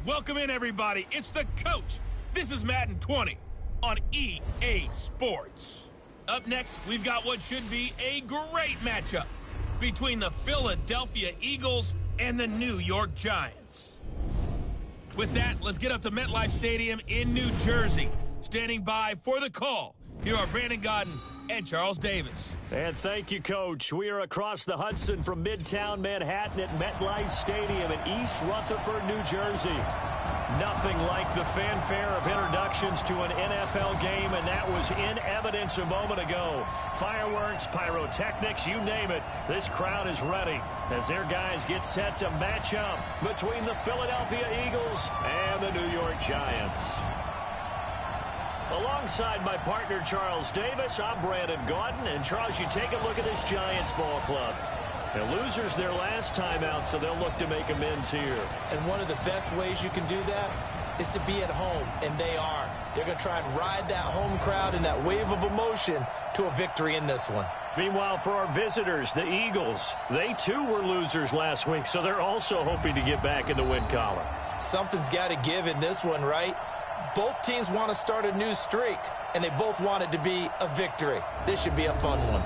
Welcome in, everybody. It's the coach. This is Madden 20 on EA Sports. Up next, we've got what should be a great matchup between the Philadelphia Eagles and the New York Giants. With that, let's get up to MetLife Stadium in New Jersey. Standing by for the call, here are Brandon Godden and Charles Davis. And thank you, Coach. We are across the Hudson from Midtown Manhattan at MetLife Stadium in East Rutherford, New Jersey. Nothing like the fanfare of introductions to an NFL game, and that was in evidence a moment ago. Fireworks, pyrotechnics, you name it. This crowd is ready as their guys get set to match up between the Philadelphia Eagles and the New York Giants. Alongside my partner, Charles Davis, I'm Brandon Godden. And, Charles, you take a look at this Giants ball club. The losers their last time out, so they'll look to make amends here. And one of the best ways you can do that is to be at home, and they are. They're going to try and ride that home crowd and that wave of emotion to a victory in this one. Meanwhile, for our visitors, the Eagles, they too were losers last week, so they're also hoping to get back in the win column. Something's got to give in this one, right? Both teams want to start a new streak, and they both want it to be a victory. This should be a fun one.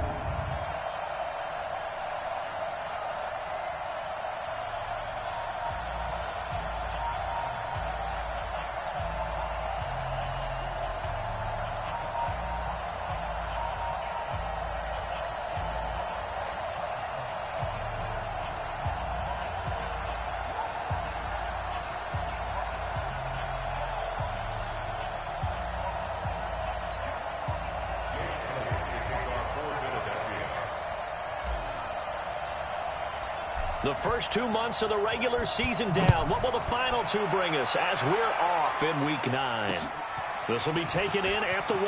The first 2 months of the regular season down. What will the final two bring us as we're off in Week 9? This will be taken in at the 1.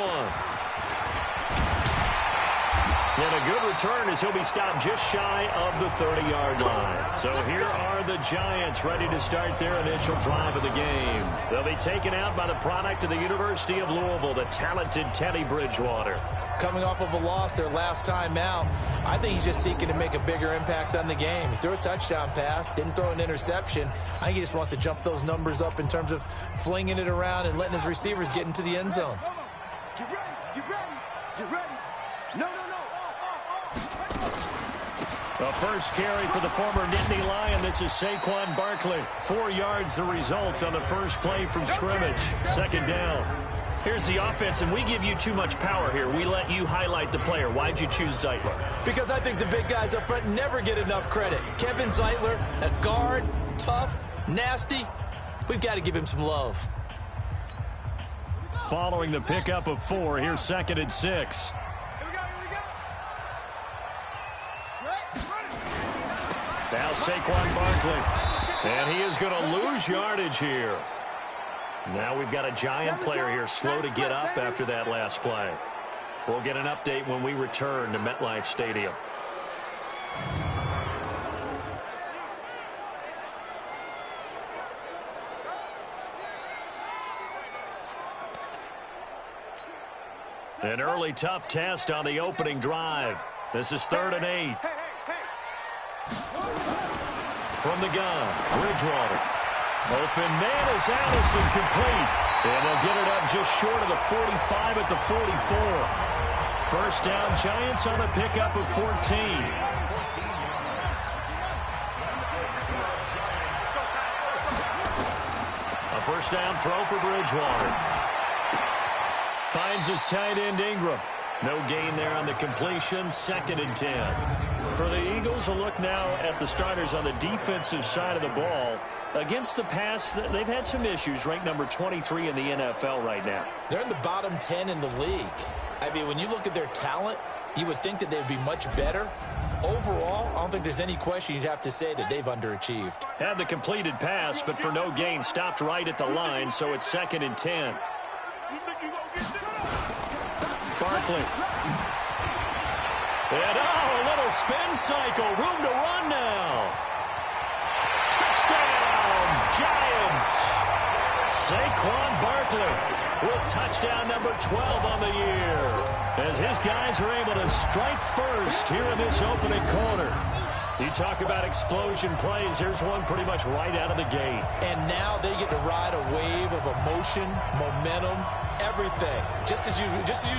And a good return as he'll be stopped just shy of the 30-yard line. So here are the Giants ready to start their initial drive of the game. They'll be taken out by the product of the University of Louisville, the talented Teddy Bridgewater. Coming off of a loss their last time out, I think he's just seeking to make a bigger impact on the game. He threw a touchdown pass, didn't throw an interception. I think he just wants to jump those numbers up in terms of flinging it around and letting his receivers get into the end zone. Get ready, get ready, get ready. No. The first carry for the former Nittany Lion. This is Saquon Barkley. 4 yards the result on the first play from scrimmage. Second down. Here's the offense, and we give you too much power here. We let you highlight the player. Why'd you choose Zeitler? Because I think the big guys up front never get enough credit. Kevin Zeitler, a guard, tough, nasty. We've got to give him some love. Following the pickup of 4, here's 2nd and 6. Now Saquon Barkley. And he is going to lose yardage here. Now we've got a Giant player here slow to get up after that last play. We'll get an update when we return to MetLife Stadium. An early tough test on the opening drive. This is 3rd and 8. From the gun, Bridgewater. Open man is Allison, complete. And they'll get it up just short of the 45 at the 44. First down, Giants on a pickup of 14. A first down throw for Bridgewater. Finds his tight end Ingram. No gain there on the completion. 2nd and 10. For the Eagles, a look now at the starters on the defensive side of the ball. Against the pass, they've had some issues. Ranked number 23 in the NFL right now. They're in the bottom 10 in the league. I mean, when you look at their talent, you would think that they'd be much better. Overall, I don't think there's any question you'd have to say that they've underachieved. Had the completed pass, but for no gain, stopped right at the line, so it's 2nd and 10. Barkley. And a little spin cycle. Room to run now. Touchdown, Giants. Saquon Barkley with touchdown number 12 on the year, as his guys are able to strike first here in this opening quarter. You talk about explosion plays. Here's one pretty much right out of the gate. And now they get to ride a wave of emotion, momentum, everything. Just as you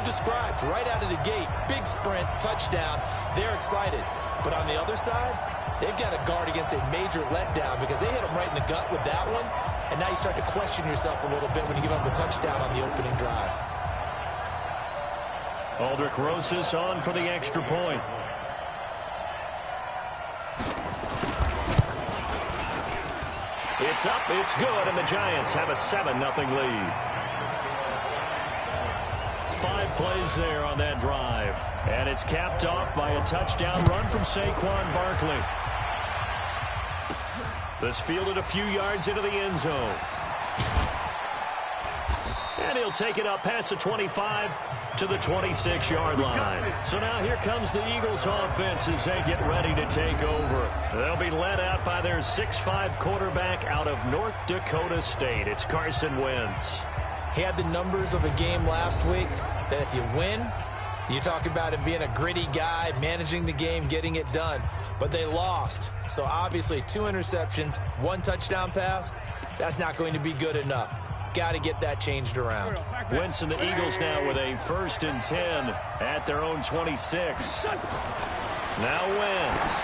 described, right out of the gate, big sprint, touchdown. They're excited. But on the other side, they've got to guard against a major letdown because they hit them right in the gut with that one. And now you start to question yourself a little bit when you give up a touchdown on the opening drive. Aldrich Rosas on for the extra point. It's up, it's good, and the Giants have a 7-0 lead. 5 plays there on that drive. And it's capped off by a touchdown run from Saquon Barkley. This fielded a few yards into the end zone. And he'll take it up past the 25 to the 26-yard line. So now here comes the Eagles offense as they get ready to take over. They'll be led out by their 6'5 quarterback out of North Dakota State. It's Carson Wentz. He had the numbers of a game last week that if you win, you talk about him being a gritty guy, managing the game, getting it done. But they lost. So obviously 2 interceptions, 1 touchdown pass, that's not going to be good enough. Got to get that changed around. Wentz and the Eagles now with a 1st and 10 at their own 26. Now Wentz.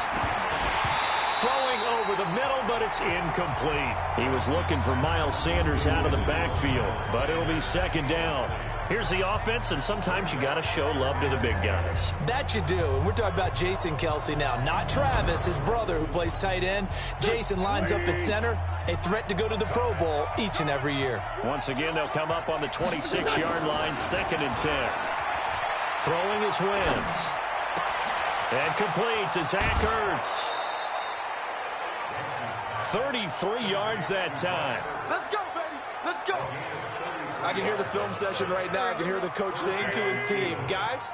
Throwing over the middle, but it's incomplete. He was looking for Miles Sanders out of the backfield, but it'll be 2nd down. Here's the offense, and sometimes you got to show love to the big guys. That you do, and we're talking about Jason Kelce now, not Travis, his brother who plays tight end. Jason lines up at center, a threat to go to the Pro Bowl each and every year. Once again, they'll come up on the 26-yard line, 2nd and 10. Throwing is Wentz. And complete to Zach Ertz. 33 yards that time. Let's go, baby. Let's go. I can hear the film session right now. I can hear the coach saying to his team, guys,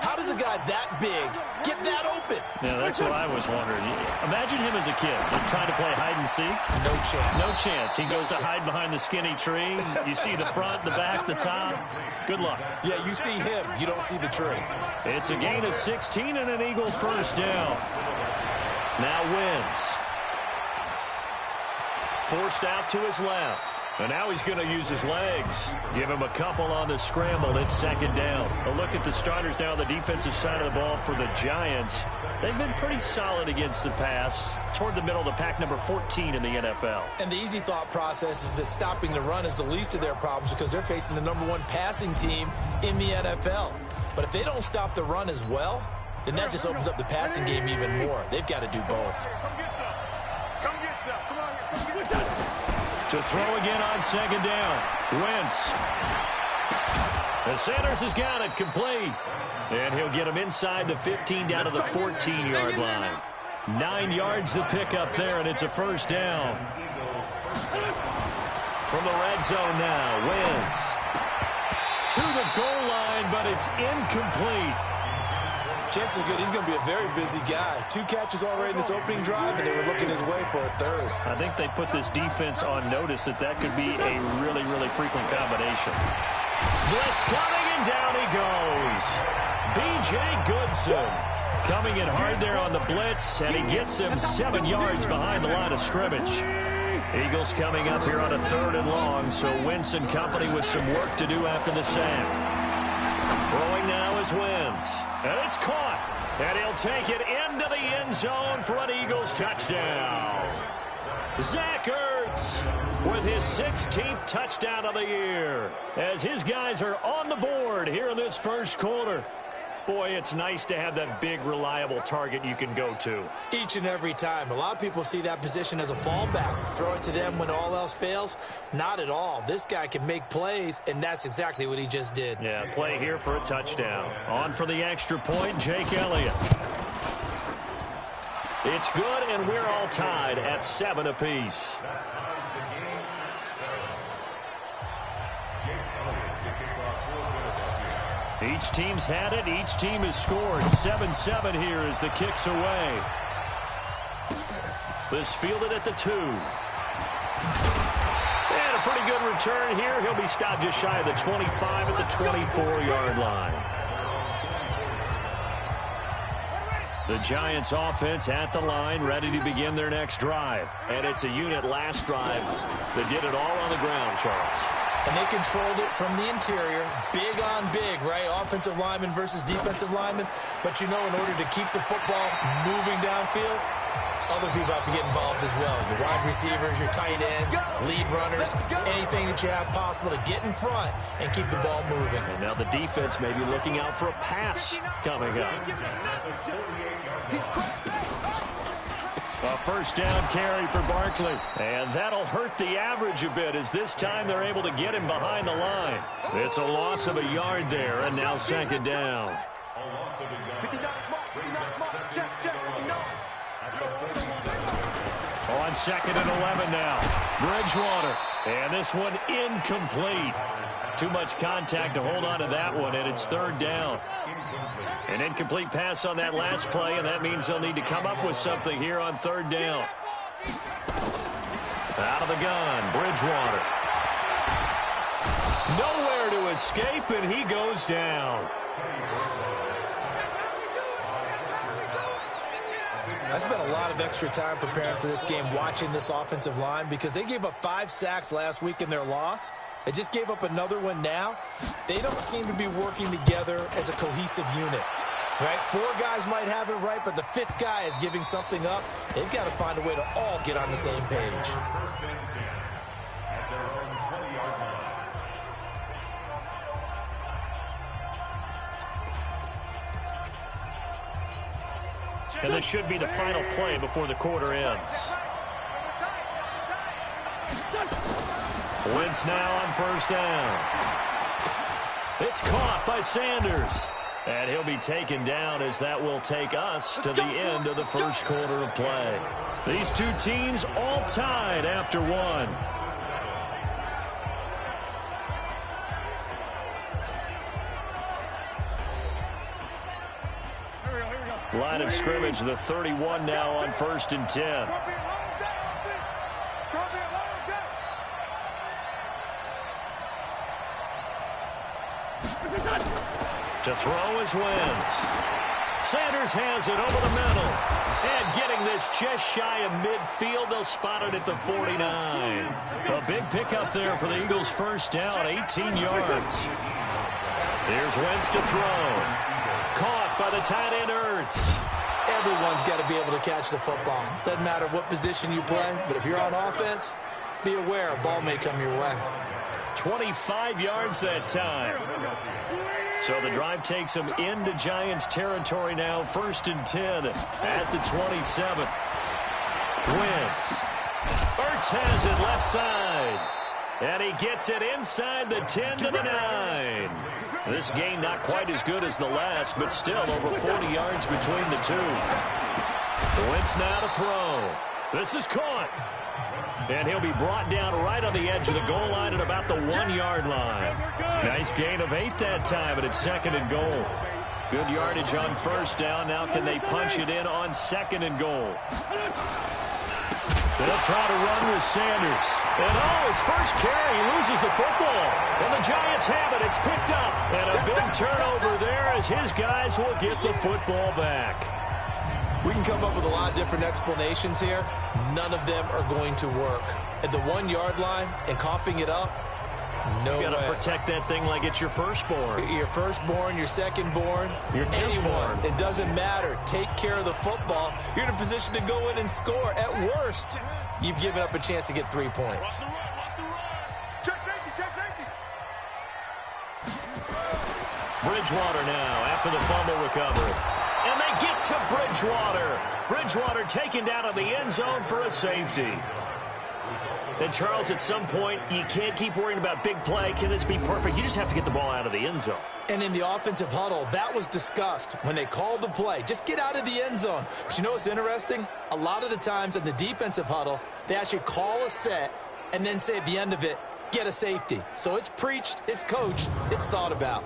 how does a guy that big get that open? Yeah, that's what I was wondering. Imagine him as a kid trying to play hide and seek. No chance. No chance. He goes to hide behind the skinny tree. You see the front, the back, the top. Good luck. Yeah, you see him. You don't see the tree. It's a gain of 16 and an Eagle 1st down. Now Wentz. Forced out to his left. And now he's going to use his legs. Give him a couple on the scramble. It's 2nd down. A look at the starters now on the defensive side of the ball for the Giants. They've been pretty solid against the pass. Toward the middle of the pack, number 14 in the NFL. And the easy thought process is that stopping the run is the least of their problems because they're facing the number 1 passing team in the NFL. But if they don't stop the run as well, then that just opens up the passing game even more. They've got to do both. Come get some. Come on, come get some. To throw again on 2nd down. Wentz. And Sanders has got it complete. And he'll get him inside the 15 down to the 14-yard line. 9 yards the pickup there, and it's a 1st down. From the red zone now, Wentz. To the goal line, but it's incomplete. Chances are good he's going to be a very busy guy. 2 catches already in this opening drive, and they were looking his way for a 3rd. I think they put this defense on notice that could be a really, really frequent combination. Blitz coming, and down he goes. B.J. Goodson coming in hard there on the blitz, and he gets him 7 yards behind the line of scrimmage. Eagles coming up here on a 3rd and long, so Wentz and company with some work to do after the sack. Throwing now is Wentz. And it's caught. And he'll take it into the end zone for an Eagles touchdown. Zach Ertz with his 16th touchdown of the year. As his guys are on the board here in this 1st quarter. Boy, it's nice to have that big, reliable target you can go to. Each and every time. A lot of people see that position as a fallback. Throw it to them when all else fails. Not at all. This guy can make plays, and that's exactly what he just did. Yeah, play here for a touchdown. On for the extra point, Jake Elliott. It's good, and we're all tied at 7 apiece. Each team's had it. Each team has scored. 7-7 here as the kick's away. This fielded at the 2. And a pretty good return here. He'll be stopped just shy of the 25 at the 24-yard line. The Giants offense at the line, ready to begin their next drive. And it's a unit last drive that did it all on the ground, Charles. And they controlled it from the interior, big on big, right? Offensive lineman versus defensive lineman. But you know, in order to keep the football moving downfield, other people have to get involved as well. Your wide receivers, your tight ends, lead runners, anything that you have possible to get in front and keep the ball moving. And now the defense may be looking out for a pass coming up. A first down carry for Barkley. And that'll hurt the average a bit as this time they're able to get him behind the line. It's a loss of a yard there, and now second down. On second and 11 now. Bridgewater. And this one incomplete. Too much contact to hold on to that one, and it's third down. An incomplete pass on that last play, and that means they'll need to come up with something here on third down. Out of the gun, Bridgewater. Nowhere to escape, and he goes down. I spent a lot of extra time preparing for this game, watching this offensive line, because they gave up 5 sacks last week in their loss. They just gave up another one now. They don't seem to be working together as a cohesive unit, right? 4 guys might have it right, but the 5th guy is giving something up. They've got to find a way to all get on the same page. And this should be the final play before the quarter ends. Wentz now on first down. It's caught by Sanders. And he'll be taken down as that will take us to the end of the first quarter of play. These two teams all tied after one. Line of scrimmage, the 31 now on first and 10. To throw is Wentz. Sanders has it over the middle. And getting this just shy of midfield, they'll spot it at the 49. A big pickup there for the Eagles' first down, 18 yards. Here's Wentz to throw. Caught by the tight end, Ertz. Everyone's got to be able to catch the football. Doesn't matter what position you play, but if you're on offense, be aware a ball may come your way. 25 yards that time. So the drive takes them into Giants territory now. First and 10 at the 27. Wentz. Ertz has it left side. And he gets it inside the 10 to the 9. This game not quite as good as the last, but still over 40 yards between the two. Wentz now to throw. This is caught. And he'll be brought down right on the edge of the goal line at about the 1-yard line. Nice gain of 8 that time, but it's second and goal. Good yardage on first down. Now can they punch it in on second and goal? They'll try to run with Sanders. And his first carry, he loses the football. And the Giants have it. It's picked up. And a big turnover there as his guys will get the football back. We can come up with a lot of different explanations here. None of them are going to work. At the 1-yard line and coughing it up, no way. You got to protect that thing like it's your firstborn. Your firstborn, your secondborn, your anyone. It doesn't matter. Take care of the football. You're in a position to go in and score. At worst, you've given up a chance to get 3 points. Check safety, check safety. Bridgewater now after the fumble recovery. And they get to Bridgewater. Bridgewater taken down in the end zone for a safety. And, Charles, at some point, you can't keep worrying about big play. Can this be perfect? You just have to get the ball out of the end zone. And in the offensive huddle, that was discussed when they called the play. Just get out of the end zone. But you know what's interesting? A lot of the times in the defensive huddle, they actually call a set and then say at the end of it, get a safety. So it's preached, it's coached, it's thought about.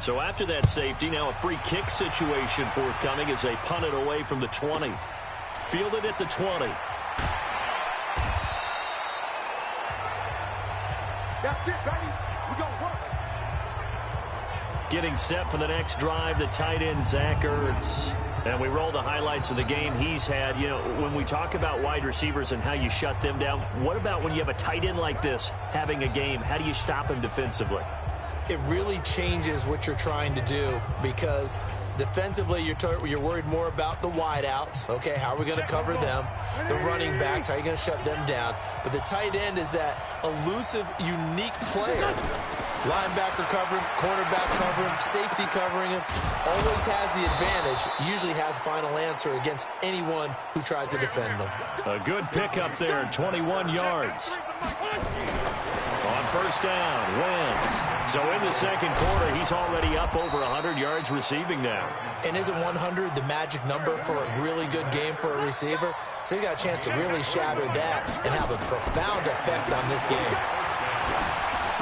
So after that safety, now a free kick situation forthcoming as they punt it away from the 20. Fielded at the 20. That's it, baby. We're going to work. Getting set for the next drive, the tight end, Zach Ertz. And we roll the highlights of the game he's had. You know, when we talk about wide receivers and how you shut them down, what about when you have a tight end like this having a game? How do you stop him defensively? It really changes what you're trying to do, because defensively you're worried more about the wideouts. Okay, how are we going to cover them? The running backs, how are you going to shut them down? But the tight end is that elusive, unique player. Linebacker covering, cornerback covering, safety covering him. Always has the advantage. Usually has final answer against anyone who tries to defend them. A good pickup there, 21 yards. On first down, Wentz. So in the second quarter, he's already up over 100 yards receiving now. And isn't 100 the magic number for a really good game for a receiver? So he got a chance to really shatter that and have a profound effect on this game.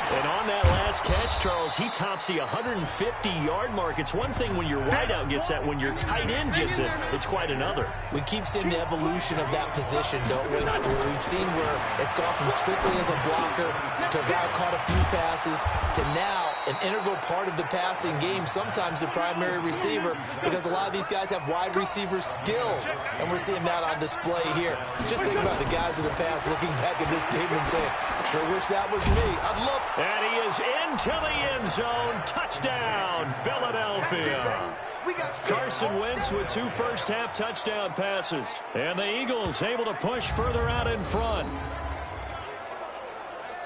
And on that last catch, Charles, he tops the 150-yard mark. It's one thing when your wideout gets that. When your tight end gets it, it's quite another. We keep seeing the evolution of that position, don't we? We've seen where it's gone from strictly as a blocker to a guy who caught a few passes to now an integral part of the passing game, sometimes the primary receiver, because a lot of these guys have wide receiver skills, and we're seeing that on display here. Just think about the guys of the past looking back at this game and saying, sure wish that was me. I'd love. And he is into the end zone. Touchdown, Philadelphia. Carson Wentz with 2 first-half touchdown passes. And the Eagles able to push further out in front.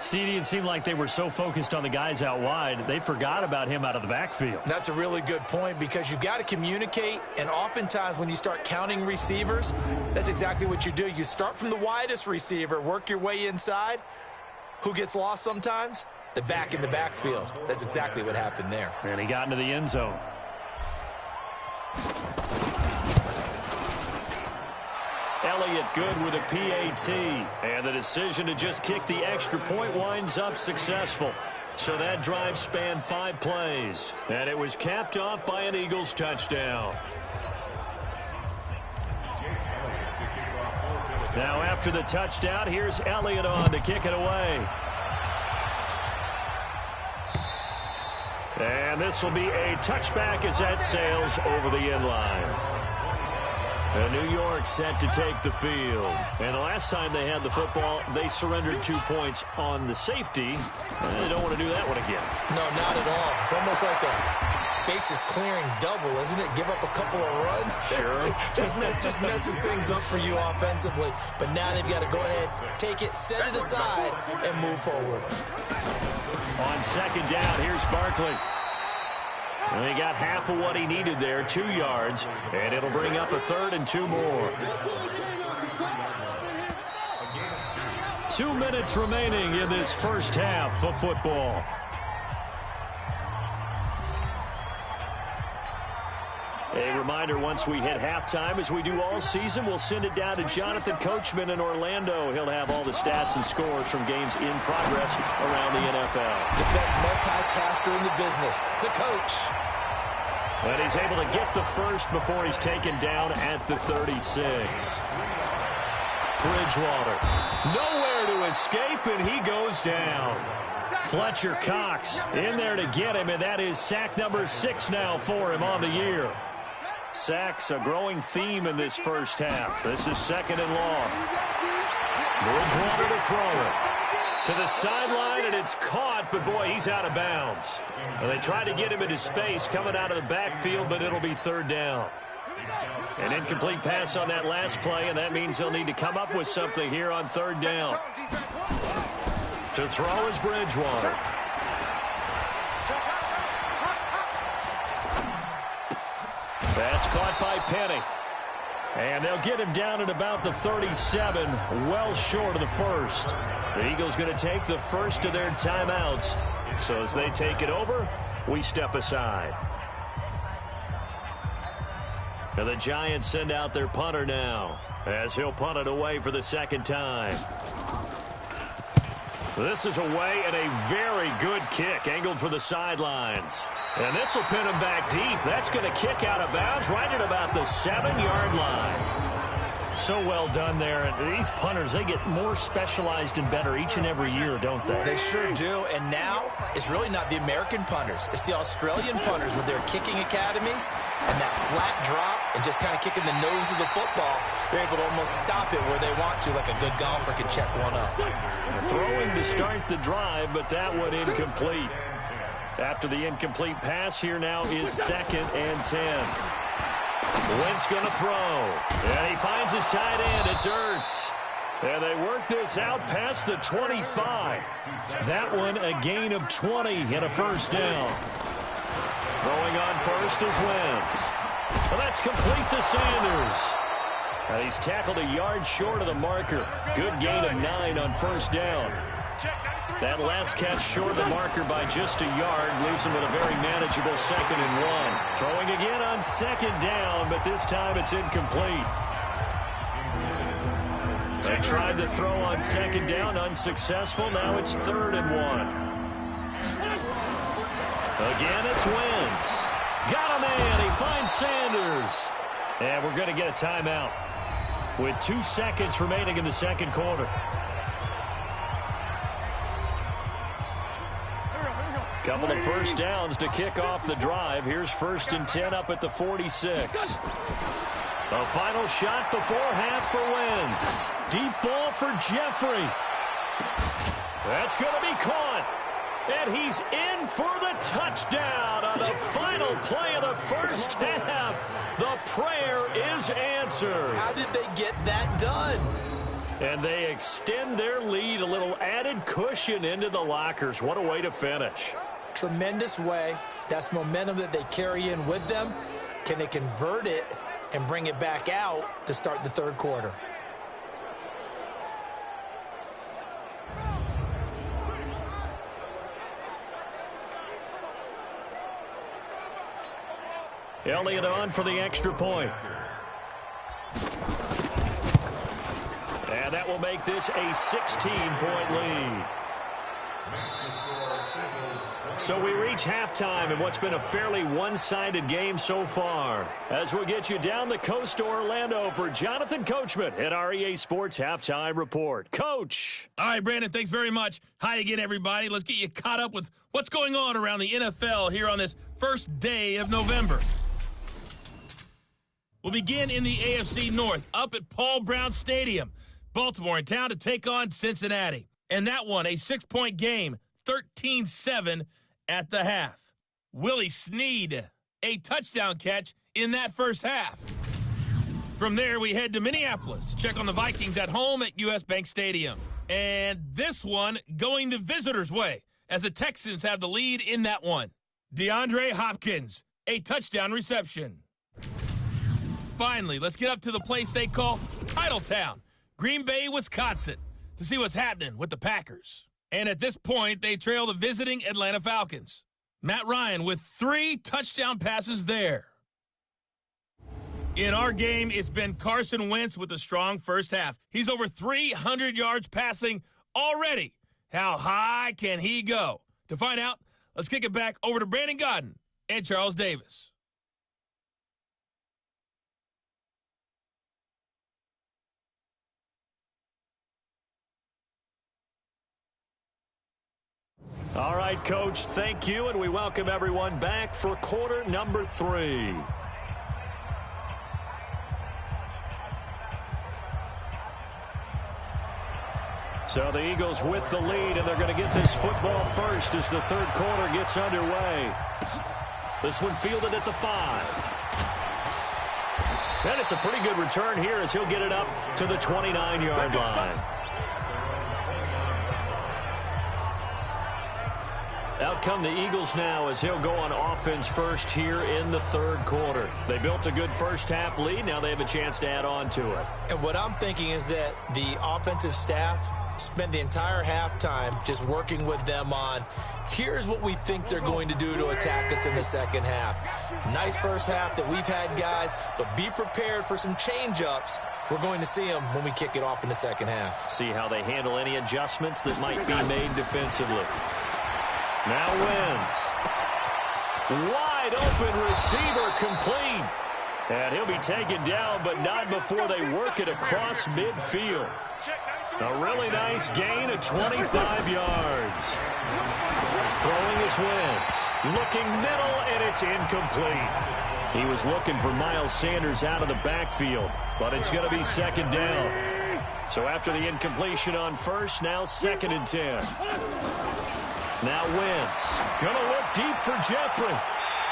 CD, it seemed like they were so focused on the guys out wide, they forgot about him out of the backfield. That's a really good point, because you've got to communicate, and oftentimes when you start counting receivers, that's exactly what you do. You start from the widest receiver, work your way inside. Who gets lost sometimes? The back in the backfield. That's exactly what happened there. And he got into the end zone. Elliott good with a PAT. And the decision to just kick the extra point winds up successful. So that drive spanned 5 plays. And it was capped off by an Eagles touchdown. Now after the touchdown, here's Elliott on to kick it away. And this will be a touchback as that sails over the end line. And New York set to take the field. And the last time they had the football, they surrendered 2 points on the safety. And they don't want to do that one again. No, not at all. It's almost like a bases clearing double, isn't it? Give up a couple of runs. Sure. just messes things up for you offensively. But now they've got to go ahead, take it, set it aside, and move forward. On second down, here's Barkley. And he got half of what he needed there, 2 yards, and it'll bring up a 3rd and 2 more. 2 minutes remaining in this first half of football. A reminder, once we hit halftime, as we do all season, we'll send it down to Jonathan Coachman in Orlando. He'll have all the stats and scores from games in progress around the NFL. The best multitasker in the business, the coach. And he's able to get the first before he's taken down at the 36. Bridgewater, nowhere to escape, and he goes down. Fletcher Cox in there to get him, and that is sack number 6 now for him on the year. Sacks a growing theme in this first half. This is 2nd and long. Bridgewater to throw it. To the sideline, and it's caught, but boy, he's out of bounds. And they tried to get him into space coming out of the backfield, but it'll be 3rd down. An incomplete pass on that last play, and that means they'll need to come up with something here on 3rd down. To throw is Bridgewater. That's caught by Penny. And they'll get him down at about the 37, well short of the first. The Eagles going to take the first of their timeouts. So as they take it over, we step aside. And the Giants send out their punter now, as he'll punt it away for the 2nd time. This is away, and a very good kick, angled for the sidelines. And this will pin him back deep. That's going to kick out of bounds right at about the 7-yard line. So well done there. And these punters, they get more specialized and better each and every year, don't they? They sure do. And now it's really not the American punters. It's the Australian punters with their kicking academies and that flat drop and just kind of kicking the nose of the football. They're able to almost stop it where they want to, like a good golfer can check one up. Throwing to start the drive, but that one incomplete. After the incomplete pass, here now is 2nd and 10. Wentz going to throw. And he finds his tight end. It's Ertz. And they work this out past the 25. That one a gain of 20 and a first down. Throwing on first is Wentz. Well, that's complete to Sanders. And he's tackled a yard short of the marker. Good gain of 9 on first down. That last catch short of the marker by just a yard leaves him with a very manageable 2nd and 1. Throwing again on 2nd down, but this time it's incomplete. They tried to throw on 2nd down, unsuccessful. Now it's 3rd and 1. Again, it's Wentz. Got a man. He finds Sanders. And we're going to get a timeout with 2 seconds remaining in the second quarter. Couple of first downs to kick off the drive. Here's 1st and 10 up at the 46. A final shot before half for Wentz. Deep ball for Jeffrey. That's going to be caught. And he's in for the touchdown on the final play of the first half. The prayer is answered. How did they get that done? And they extend their lead, a little added cushion into the lockers. What a way to finish. Tremendous way. That's momentum that they carry in with them. Can they convert it and bring it back out to start the third quarter? Elliott on for the extra point. And that will make this a 16-point lead. So we reach halftime in what's been a fairly one-sided game so far. As we'll get you down the coast to Orlando for Jonathan Coachman at our EA Sports Halftime Report. Coach. All right, Brandon, thanks very much. Hi again, everybody. Let's get you caught up with what's going on around the NFL here on this first day of November. We'll begin in the AFC North, up at Paul Brown Stadium. Baltimore in town to take on Cincinnati. And that one, a 6-point game, 13-7 at the half. Willie Snead, a touchdown catch in that first half. From there, we head to Minneapolis to check on the Vikings at home at US Bank Stadium. And this one going the visitors' way as the Texans have the lead in that one. DeAndre Hopkins, a touchdown reception. Finally, let's get up to the place they call Titletown, Green Bay, Wisconsin, to see what's happening with the Packers. And at this point, they trail the visiting Atlanta Falcons. Matt Ryan with 3 touchdown passes there. In our game, it's been Carson Wentz with a strong first half. He's over 300 yards passing already. How high can he go? To find out, let's kick it back over to Brandon Godden and Charles Davis. All right, Coach, thank you, and we welcome everyone back for quarter number 3. So the Eagles with the lead, and they're going to get this football first as the third quarter gets underway. This one fielded at the 5. And it's a pretty good return here as he'll get it up to the 29-yard line. Out come the Eagles now as he'll go on offense first here in the third quarter. They built a good first half lead. Now they have a chance to add on to it. And what I'm thinking is that the offensive staff spent the entire halftime just working with them on, here's what we think they're going to do to attack us in the second half. Nice first half that we've had, guys, but be prepared for some change-ups. We're going to see them when we kick it off in the second half. See how they handle any adjustments that might be made defensively. Now Wentz. Wide open receiver complete. And he'll be taken down, but not before they work it across midfield. A really nice gain of 25 yards. Throwing his Wentz. Looking middle, and it's incomplete. He was looking for Miles Sanders out of the backfield, but it's going to be second down. So after the incompletion on first, now 2nd and 10. Now Wentz. Going to look deep for Jeffrey.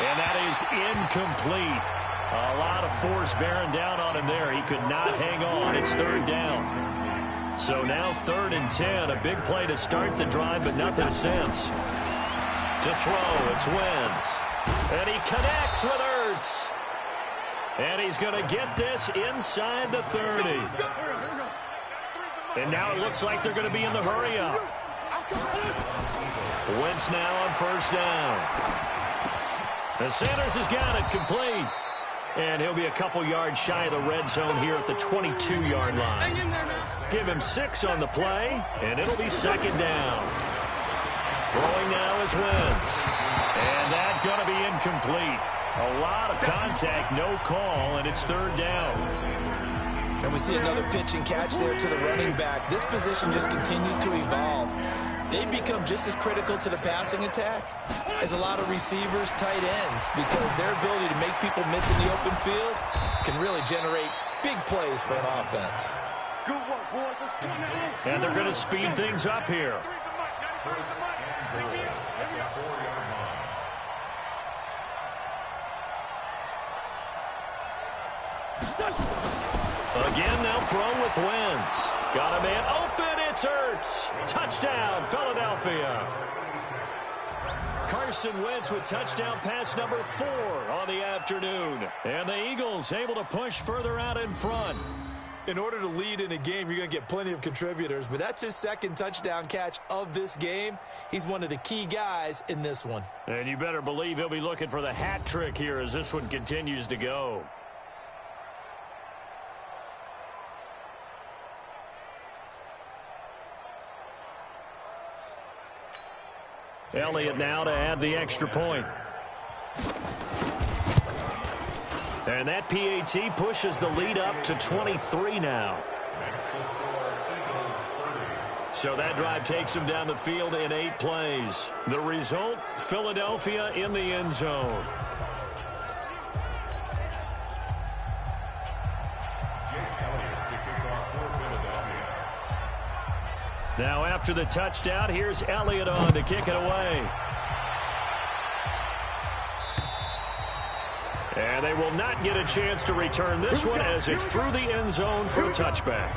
And that is incomplete. A lot of force bearing down on him there. He could not hang on. It's 3rd down. So now 3rd and 10. A big play to start the drive, but nothing since. To throw, it's Wentz. And he connects with Ertz. And he's going to get this inside the 30. And now it looks like they're going to be in the hurry-up. Wentz now on 1st down. And Sanders has got it complete. And he'll be a couple yards shy of the red zone here at the 22-yard line. Give him 6 on the play, and it'll be 2nd down. Throwing now is Wentz. And that's going to be incomplete. A lot of contact, no call, and it's 3rd down. And we see another pitch and catch there to the running back. This position just continues to evolve. They become just as critical to the passing attack as a lot of receivers, tight ends, because their ability to make people miss in the open field can really generate big plays for an offense. And they're going to speed things up here. Again, they'll throw with Wentz. Got a man open. It's Ertz. Touchdown, Philadelphia. Carson Wentz with touchdown pass number 4 on the afternoon. And the Eagles able to push further out in front. In order to lead in a game, you're going to get plenty of contributors, but that's his 2nd touchdown catch of this game. He's one of the key guys in this one. And you better believe he'll be looking for the hat trick here as this one continues to go. Elliott now to add the extra point. And that PAT pushes the lead up to 23 now. So that drive takes him down the field in 8 plays. The result, Philadelphia in the end zone. Now after the touchdown, here's Elliott on to kick it away. And they will not get a chance to return this one as it's through the end zone for a touchback.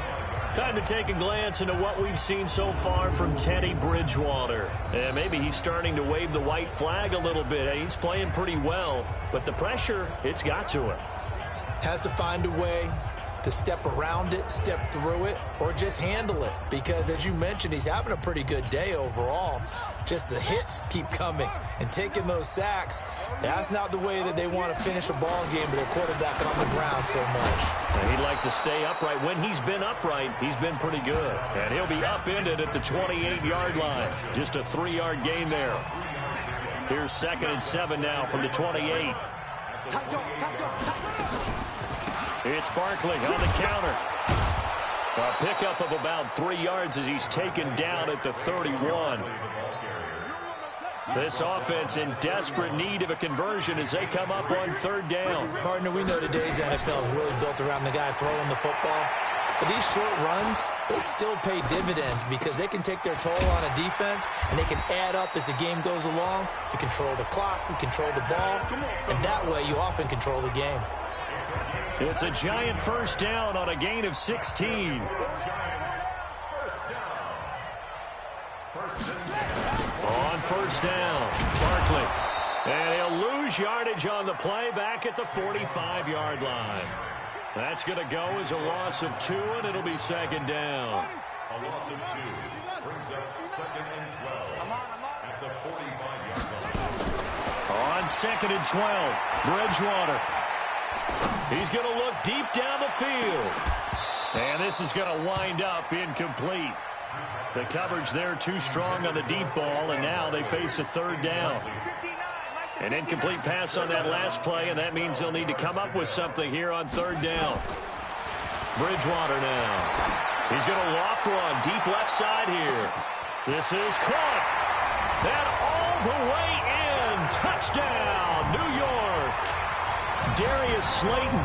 Time to take a glance into what we've seen so far from Teddy Bridgewater. And maybe he's starting to wave the white flag a little bit. He's playing pretty well, but the pressure, it's got to him. Has to find a way to step around it, step through it, or just handle it. Because, as you mentioned, he's having a pretty good day overall. Just the hits keep coming and taking those sacks. That's not the way that they want to finish a ball game with their quarterback on the ground so much. And he'd like to stay upright. When he's been upright, he's been pretty good. And he'll be upended at the 28-yard line. Just a 3-yard gain there. Here's 2nd and 7 now from the 28. It's Barkley on the counter. A pickup of about 3 yards as he's taken down at the 31. This offense in desperate need of a conversion as they come up on 3rd down. Partner, we know today's NFL is really built around the guy throwing the football. But these short runs, they still pay dividends because they can take their toll on a defense and they can add up as the game goes along. You control the clock, you control the ball, and that way you often control the game. It's a giant 1st down on a gain of 16. On 1st down, Barkley. And he'll lose yardage on the play back at the 45-yard line. That's going to go as a loss of 2, and it'll be 2nd down. A loss of 2 brings up 2nd and 12 at the 45-yard line. On 2nd and 12, Bridgewater. He's going to look deep down the field. And this is going to wind up incomplete. The coverage there too strong on the deep ball, and now they face a 3rd down. An incomplete pass on that last play, and that means they'll need to come up with something here on third down. Bridgewater now. He's going to loft one deep left side here. This is caught. And all the way in. Touchdown, New York. Darius Slayton,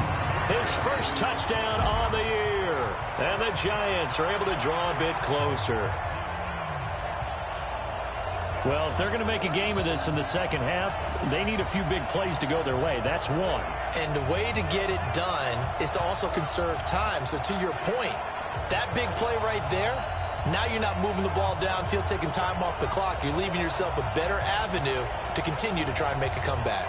his first touchdown on the year. And the Giants are able to draw a bit closer. Well, if they're going to make a game of this in the second half, they need a few big plays to go their way. That's one. And the way to get it done is to also conserve time. So to your point, that big play right there, now you're not moving the ball downfield, taking time off the clock. You're leaving yourself a better avenue to continue to try and make a comeback.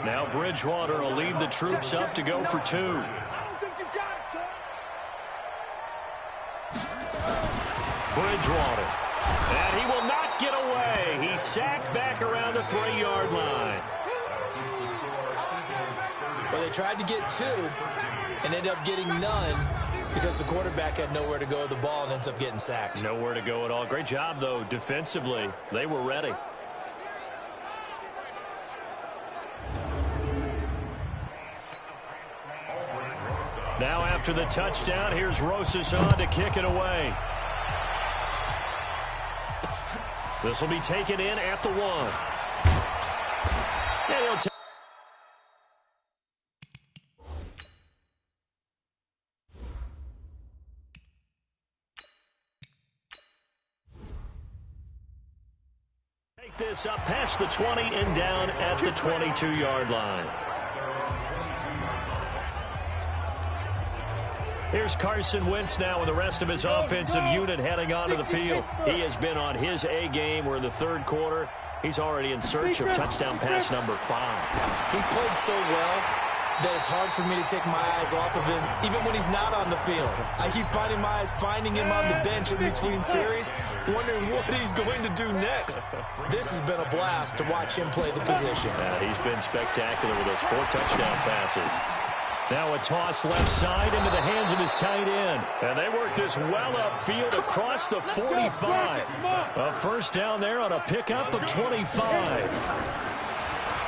Now Bridgewater will lead the troops up to go for two. I don't think you got it, son. Bridgewater. And he will not get away. He's sacked back around the 3-yard line. Well, they tried to get two and ended up getting none because the quarterback had nowhere to go with the ball and ends up getting sacked. Nowhere to go at all. Great job, though, defensively. They were ready. Now after the touchdown, here's Rosas on to kick it away. This will be taken in at the 1. And he'll take this up past the 20 and down at the 22-yard line. Here's Carson Wentz now with the rest of his offensive unit heading onto the field. He has been on his A game. We're in the third quarter. He's already in search of touchdown pass number 5. He's played so well that it's hard for me to take my eyes off of him, even when he's not on the field. I keep finding my eyes finding him on the bench in between series, wondering what he's going to do next. This has been a blast to watch him play the position. He's been spectacular with those 4 touchdown passes. Now a toss left side into the hands of his tight end. And they work this well upfield across the 45. A first down there on a pickup of 25.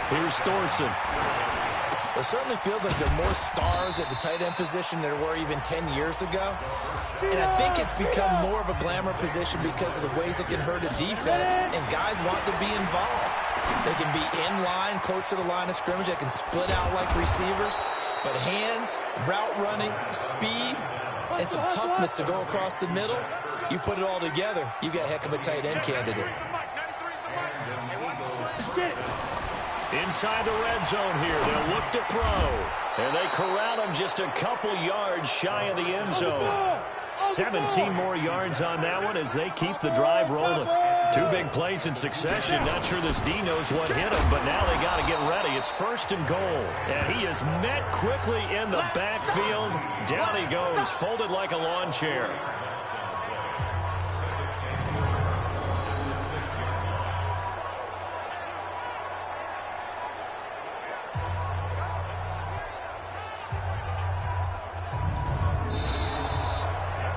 Here's Thorson. It certainly feels like there are more stars at the tight end position than there were even 10 years ago. And I think it's become more of a glamour position because of the ways it can hurt a defense, and guys want to be involved. They can be in line, close to the line of scrimmage. They can split out like receivers. But hands, route running, speed, and some toughness to go across the middle, you put it all together, you got a heck of a tight end candidate. Inside the red zone here, they'll look to throw. And they corral him just a couple yards shy of the end zone. 17 more yards on that one as they keep the drive rolling. 2 big plays in succession. Not sure this D knows what hit him, but now they got to get ready. It's 1st and goal. And he is met quickly in the backfield. Down he goes, folded like a lawn chair.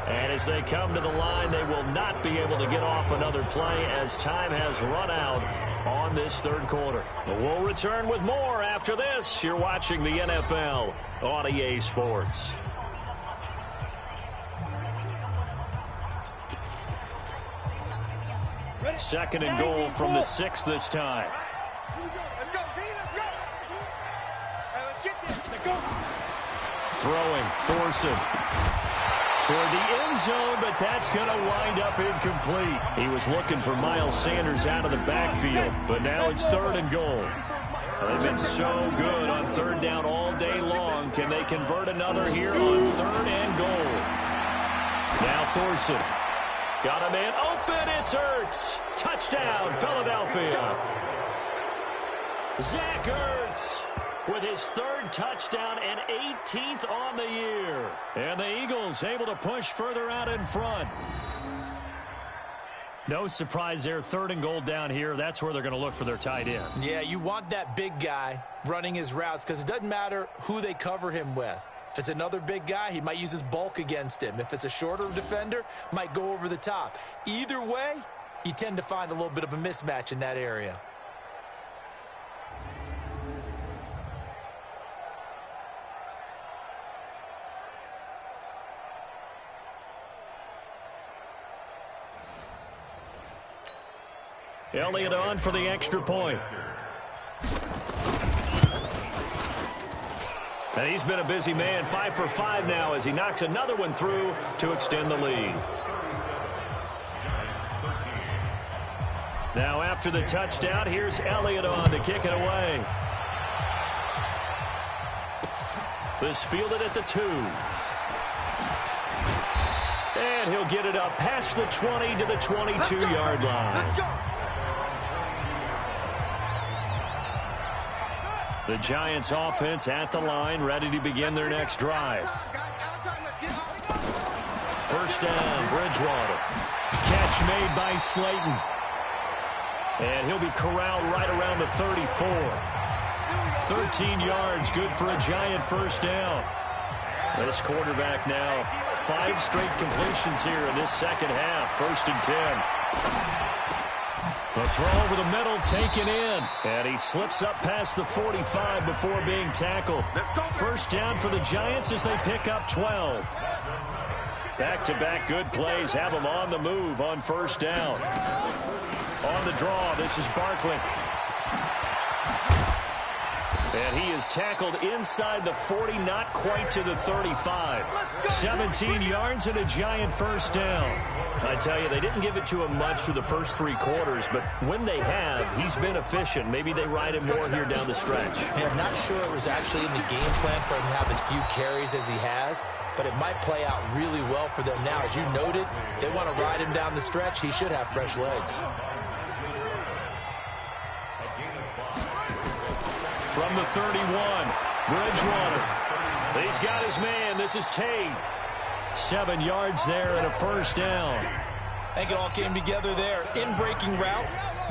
And as they come to the line, they will not be able to get off another play as time has run out on this third quarter. But we'll return with more after this. You're watching the NFL on EA Sports. Second and goal from the 6 this time. Let's go, D, let's go. All right, let's get this. Let's go. Throwing, Thorson. Toward the end zone, but that's going to wind up incomplete. He was looking for Miles Sanders out of the backfield, but now it's 3rd and goal. They've been so good on 3rd down all day long. Can they convert another here on 3rd and goal? Now Thorson. Got a man open. It's Ertz. Touchdown, Philadelphia. Zach Ertz with his 3rd touchdown and 18th on the year. And the Eagles able to push further out in front. No surprise there, 3rd and goal down here. That's where they're going to look for their tight end. Yeah, you want that big guy running his routes because it doesn't matter who they cover him with. If it's another big guy, he might use his bulk against him. If it's a shorter defender, might go over the top. Either way, you tend to find a little bit of a mismatch in that area. Elliott on for the extra point. And he's been a busy man, 5 for 5 now as he knocks another one through to extend the lead. Now after the touchdown, here's Elliott on to kick it away. This fielded at the 2. And he'll get it up past the 20 to the 22-yard line. The Giants offense at the line, ready to begin their next drive. First down, Bridgewater. Catch made by Slayton. And he'll be corralled right around the 34. 13 yards, good for a Giant first down. This quarterback now, 5 straight completions here in this second half. First and 10. The throw over the middle taken in. And he slips up past the 45 before being tackled. First down for the Giants as they pick up 12. Back-to-back good plays have them on the move on first down. On the draw, this is Barkley. And he is tackled inside the 40, not quite to the 35. 17 yards and a Giant first down. I tell you, they didn't give it to him much through the first 3 quarters, but when they have, he's been efficient. Maybe they ride him more here down the stretch. Hey, I'm not sure it was actually in the game plan for him to have as few carries as he has, but it might play out really well for them now. As you noted, if they want to ride him down the stretch, he should have fresh legs. From the 31, Bridgewater. He's got his man. This is Tate. 7 yards there and a first down. I think it all came together there. In-breaking route,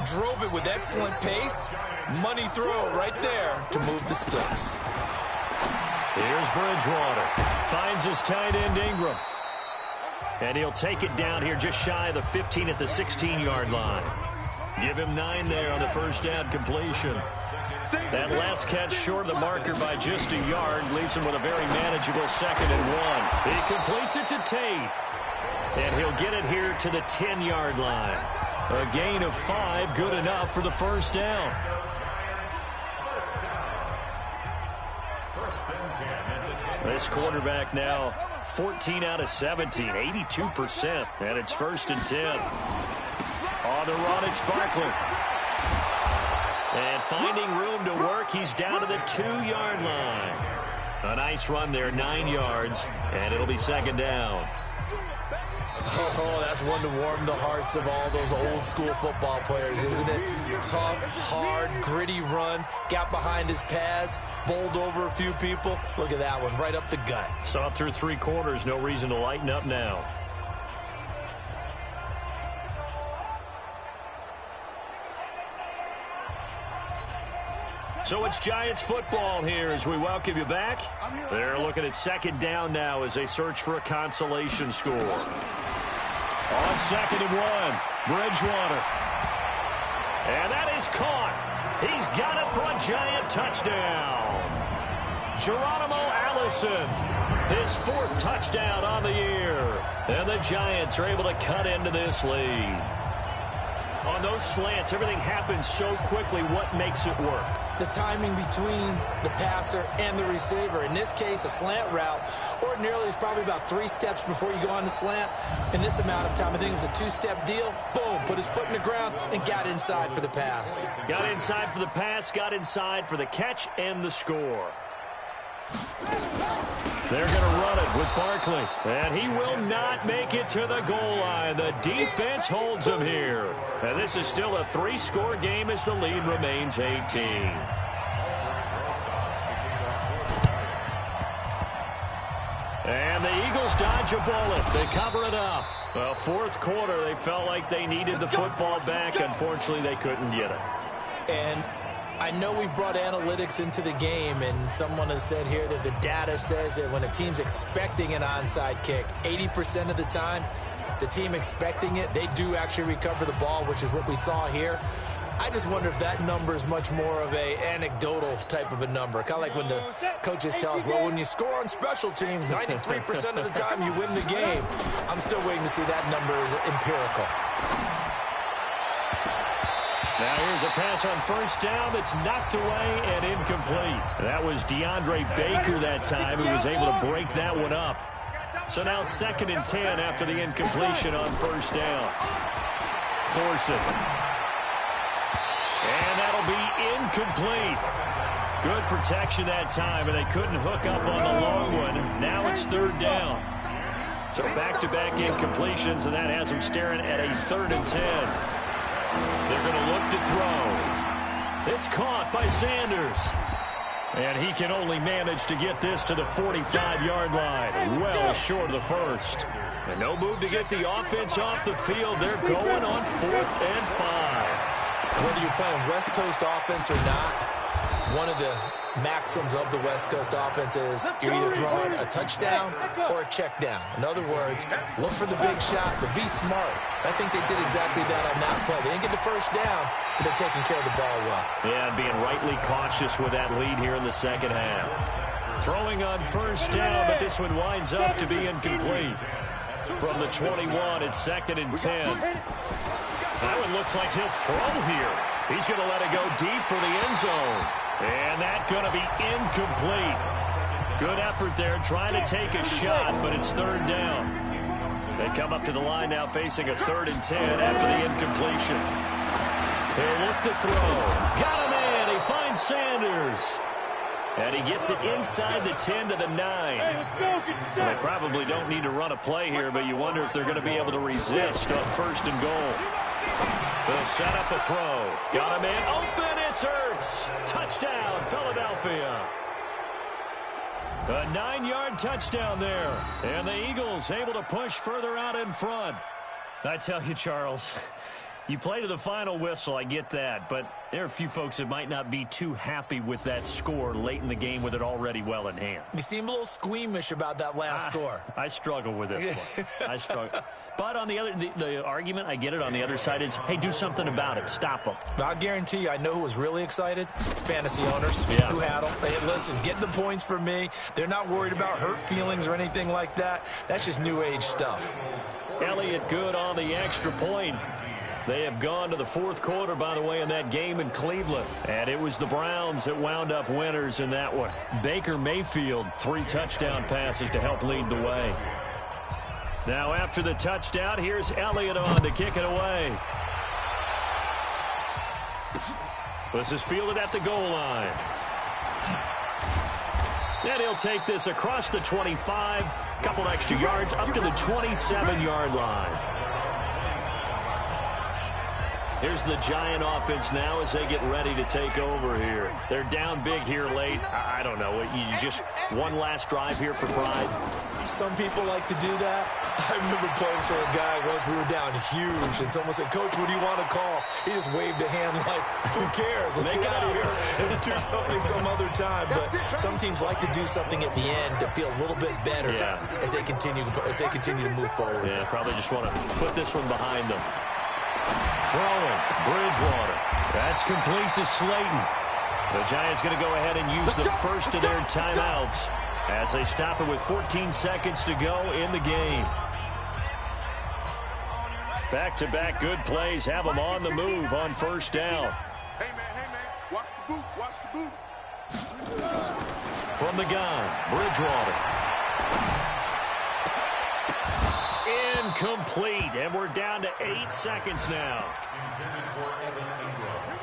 drove it with excellent pace. Money throw right there to move the sticks. Here's Bridgewater. Finds his tight end Ingram. And he'll take it down here just shy of the 15 at the 16-yard line. Give him 9 there on the first down completion. That last catch short of the marker by just a yard leaves him with a very manageable 2nd and 1. He completes it to Tate. And he'll get it here to the 10-yard line. A gain of 5, good enough for the first down. This quarterback now 14 out of 17, 82%. And it's first and 10. On the run, it's Barkley. And finding room to work, he's down to the 2-yard line. A nice run there, 9 yards, and it'll be second down. Oh, that's one to warm the hearts of all those old-school football players, isn't it? Tough, hard, gritty run, got behind his pads, bowled over a few people. Look at that one, right up the gut. Saw through 3 quarters, no reason to lighten up now. So it's Giants football here as we welcome you back. They're looking at second down now as they search for a consolation score. On 2nd and 1, Bridgewater. And that is caught. He's got it for a Giant touchdown. Geronimo Allison, his 4th touchdown on the year. And the Giants are able to cut into this lead. On those slants, everything happens so quickly. What makes it work? The timing between the passer and the receiver. In this case, a slant route ordinarily is probably about 3 steps before you go on the slant. In this amount of time, I think it was a 2-step deal. Boom, put his foot in the ground and got inside for the pass. Got inside for the pass, got inside for the catch and the score. They're going to run it with Barkley. And he will not make it to the goal line. The defense holds him here. And this is still a 3-score game as the lead remains 18. And the Eagles dodge a bullet. They cover it up. Well, 4th quarter, they felt like they needed the football back. Unfortunately, they couldn't get it. And I know we brought analytics into the game, and someone has said here that the data says that when a team's expecting an onside kick, 80% of the time, the team expecting it, they do actually recover the ball, which is what we saw here. I just wonder if that number is much more of a anecdotal type of a number. Kind of like when the coaches tell us, well, when you score on special teams, 93% of the time you win the game. I'm still waiting to see that number is empirical. Now here's a pass on first down that's knocked away and incomplete. That was DeAndre Baker that time who was able to break that one up. So now 2nd and 10 after the incompletion on first down. Thorson. And that'll be incomplete. Good protection that time, and they couldn't hook up on the long one. Now it's 3rd down. So back-to-back incompletions, and that has them staring at a 3rd and 10. They're going to look to throw. It's caught by Sanders. And he can only manage to get this to the 45-yard line, well short of the first. And no move to get the offense off the field. They're going on 4th and 5. Whether you're playing West Coast offense or not, one of the maxims of the West Coast offense is you're either throwing a touchdown or a check down. In other words, look for the big shot, but be smart. I think they did exactly that on that play. They didn't get the first down, but they're taking care of the ball well. Yeah, being rightly cautious with that lead here in the second half. Throwing on first down, but this one winds up to be incomplete. From the 21, it's 2nd and 10. That one looks like he'll throw here. He's going to let it go deep for the end zone. And that's going to be incomplete. Good effort there trying to take a shot, but it's 3rd down. They come up to the line now facing a 3rd and 10 after the incompletion. He'll look to throw. Got him in. He finds Sanders. And he gets it inside the 10 to the 9. They probably don't need to run a play here, but you wonder if they're going to be able to resist on 1st and goal. They'll set up a throw. Got him in. Open. It's Ertz. Touchdown, Philadelphia. A 9-yard touchdown there. And the Eagles able to push further out in front. I tell you, Charles, you play to the final whistle, I get that, but there are a few folks that might not be too happy with that score late in the game with it already well in hand. You seem a little squeamish about that last score. I struggle with this one. I struggle. But on the other, the argument, I get it, on the other side is, hey, do something about it. Stop them. I guarantee you, I know who was really excited. Fantasy owners who had them. Hey, listen, get the points for me. They're not worried about hurt feelings or anything like that. That's just new age stuff. Elliott good on the extra point. They have gone to the 4th quarter, by the way, in that game in Cleveland. And it was the Browns that wound up winners in that one. Baker Mayfield, 3 touchdown passes to help lead the way. Now after the touchdown, here's Elliott on to kick it away. This is fielded at the goal line. And he'll take this across the 25, couple extra yards up to the 27-yard line. Here's the Giant offense now as they get ready to take over here. They're down big here late. I don't know. You just one last drive here for pride. Some people like to do that. I remember playing for a guy once. We were down huge, and someone said, Coach, what do you want to call? He just waved a hand like, who cares? Let's get out of here and do something some other time. But some teams like to do something at the end to feel a little bit better as they continue to move forward. Yeah, probably just want to put this one behind them. Throwing, Bridgewater. That's complete to Slayton. The Giants going to go ahead and use the first of their timeouts as they stop it with 14 seconds to go in the game. Back-to-back good plays have them on the move on first down. Hey, man, watch the boot, watch the boot. From the gun, Bridgewater. Incomplete, and we're down to 8 seconds now.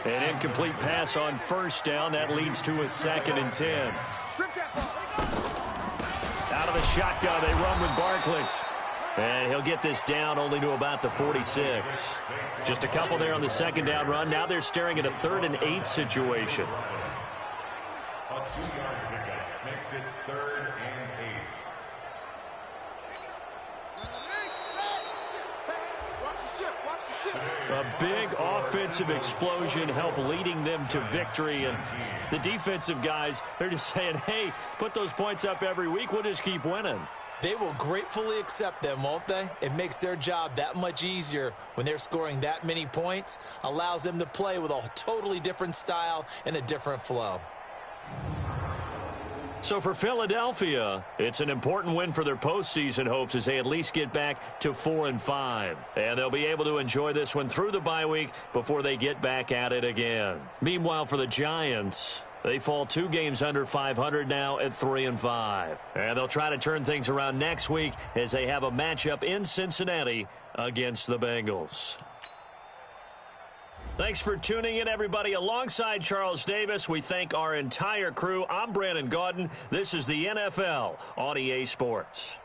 An incomplete pass on first down. That leads to a 2nd and 10. Out of the shotgun, they run with Barkley. And he'll get this down only to about the 46. Just a couple there on the 2nd down run. Now they're staring at a 3rd and 8 situation. A 2-yard pickup makes it 3rd and 8. A big offensive explosion helped leading them to victory. And the defensive guys, they're just saying, hey, put those points up every week. We'll just keep winning. They will gratefully accept them, won't they? It makes their job that much easier when they're scoring that many points. Allows them to play with a totally different style and a different flow. So for Philadelphia, it's an important win for their postseason hopes as they at least get back to 4-5. And they'll be able to enjoy this one through the bye week before they get back at it again. Meanwhile, for the Giants, they fall 2 games under 500 now at 3-5. And they'll try to turn things around next week as they have a matchup in Cincinnati against the Bengals. Thanks for tuning in, everybody. Alongside Charles Davis, we thank our entire crew. I'm Brandon Gaudin. This is the NFL on EA Sports.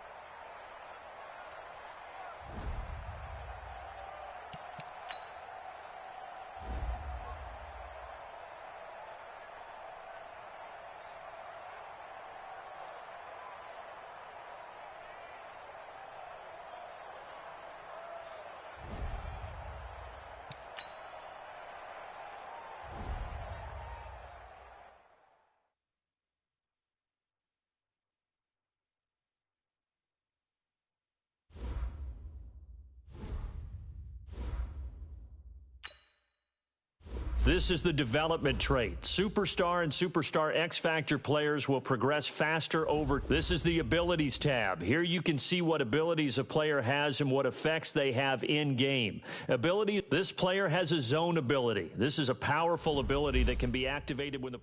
This is the development trait. Superstar and Superstar X-Factor players will progress faster over. This is the abilities tab. Here you can see what abilities a player has and what effects they have in-game. Ability, this player has a zone ability. This is a powerful ability that can be activated when the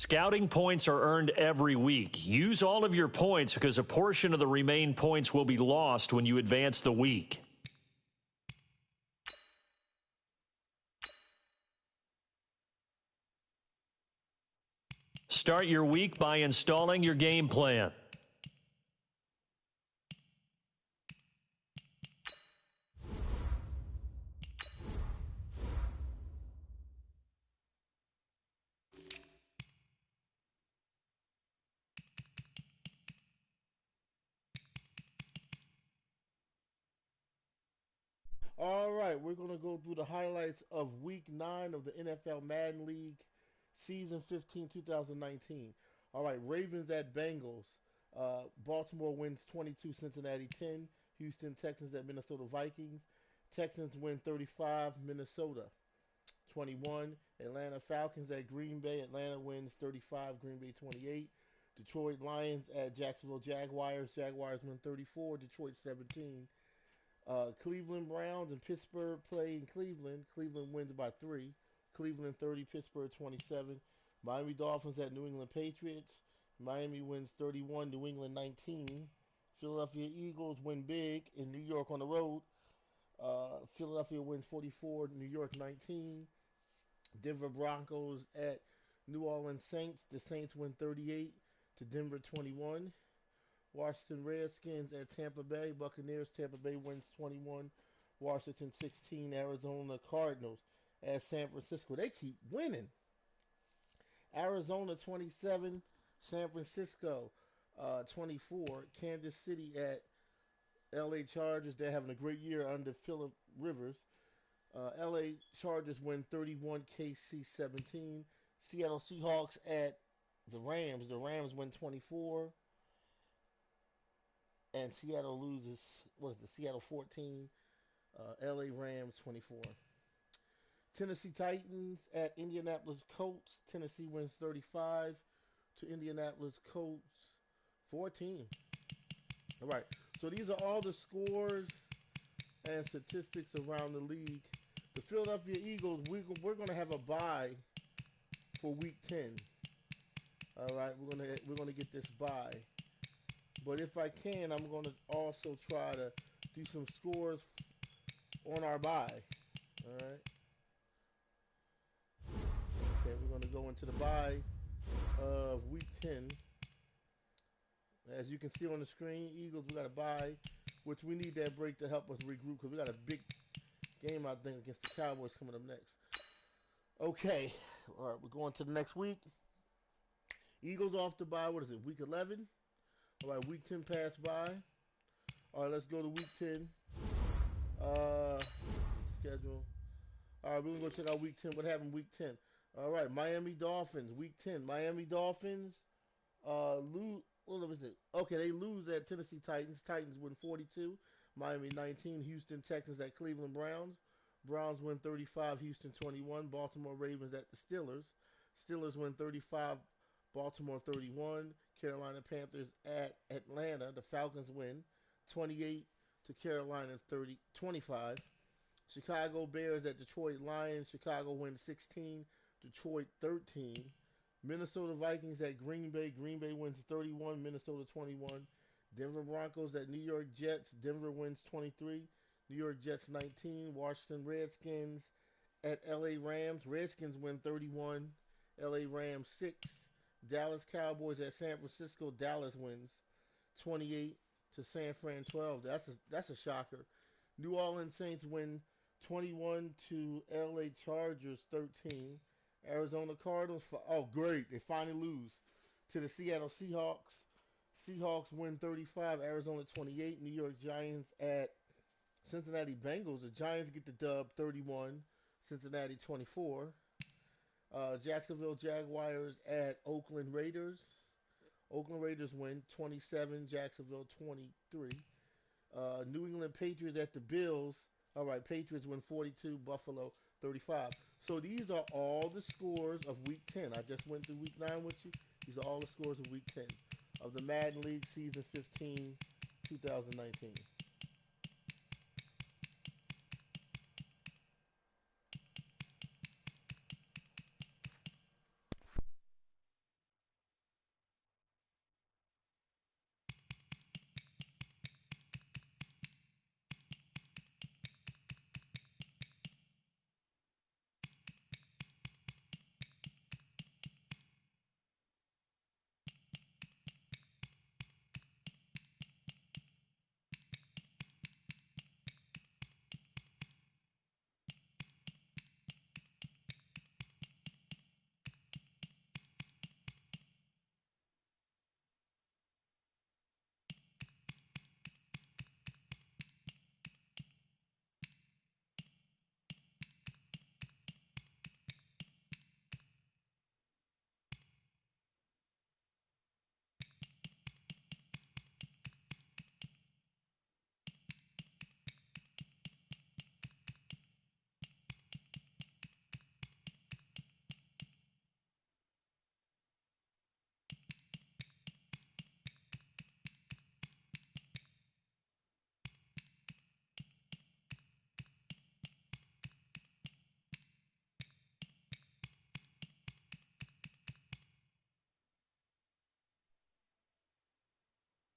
Scouting points are earned every week. Use all of your points because a portion of the remaining points will be lost when you advance the week. Start your week by installing your game plan. All right, we're going to go through the highlights of Week 9 of the NFL Madden League, Season 15, 2019. All right, Ravens at Bengals. Baltimore wins 22, Cincinnati 10. Houston Texans at Minnesota Vikings. Texans win 35, Minnesota 21. Atlanta Falcons at Green Bay. Atlanta wins 35, Green Bay 28. Detroit Lions at Jacksonville Jaguars. Jaguars win 34, Detroit 17. Cleveland Browns and Pittsburgh play in Cleveland. Cleveland wins by 3. Cleveland 30, Pittsburgh 27. Miami Dolphins at New England Patriots. Miami wins 31, New England 19. Philadelphia Eagles win big in New York on the road. Philadelphia wins 44, New York 19. Denver Broncos at New Orleans Saints. The Saints win 38 to Denver 21. Washington Redskins at Tampa Bay Buccaneers. Tampa Bay wins 21. Washington 16. Arizona Cardinals at San Francisco. They keep winning. Arizona 27. San Francisco 24. Kansas City at LA Chargers. They're having a great year under Phillip Rivers. LA Chargers win 31. KC 17. Seattle Seahawks at the Rams. The Rams win 24. And Seattle loses, what is the Seattle 14, LA Rams 24. Tennessee Titans at Indianapolis Colts. Tennessee wins 35 to Indianapolis Colts 14. All right, so these are all the scores and statistics around the league. The Philadelphia Eagles, we're going to have a bye for Week 10. All right, we're gonna get this bye. But if I can, I'm going to also try to do some scores on our bye. All right. Okay, we're going to go into the bye of Week 10. As you can see on the screen, Eagles, we got a bye, which we need that break to help us regroup because we got a big game, I think, against the Cowboys coming up next. Okay. All right, we're going to the next week. Eagles off the bye. What is it, Week 11? All right, Week 10 passed by. All right, let's go to Week 10. Schedule. All right, we're going to go check out Week 10. What happened Week 10? All right, Miami Dolphins, Week 10. Miami Dolphins lose. What was it? Okay, they lose at Tennessee Titans. Titans win 42. Miami 19. Houston Texans at Cleveland Browns. Browns win 35. Houston 21. Baltimore Ravens at the Steelers. Steelers win 35. Baltimore 31. Carolina Panthers at Atlanta. The Falcons win 28 to Carolina 25. Chicago Bears at Detroit Lions. Chicago wins 16. Detroit 13. Minnesota Vikings at Green Bay. Green Bay wins 31. Minnesota 21. Denver Broncos at New York Jets. Denver wins 23. New York Jets 19. Washington Redskins at LA Rams. Redskins win 31. LA Rams 6. Dallas Cowboys at San Francisco. Dallas wins 28 to San Fran 12. That's a shocker. New Orleans Saints win 21 to LA Chargers 13. Arizona Cardinals, oh great, they finally lose to the Seattle Seahawks. Seahawks win 35. Arizona 28. New York Giants at Cincinnati Bengals. The Giants get the dub 31. Cincinnati 24. Jacksonville Jaguars at Oakland Raiders. Oakland Raiders win 27. Jacksonville 23. New England Patriots at the Bills. All right, Patriots win 42. Buffalo 35. So these are all the scores of Week 10. I just went through Week 9 with you. These are all the scores of Week 10 of the Madden League Season 15, 2019.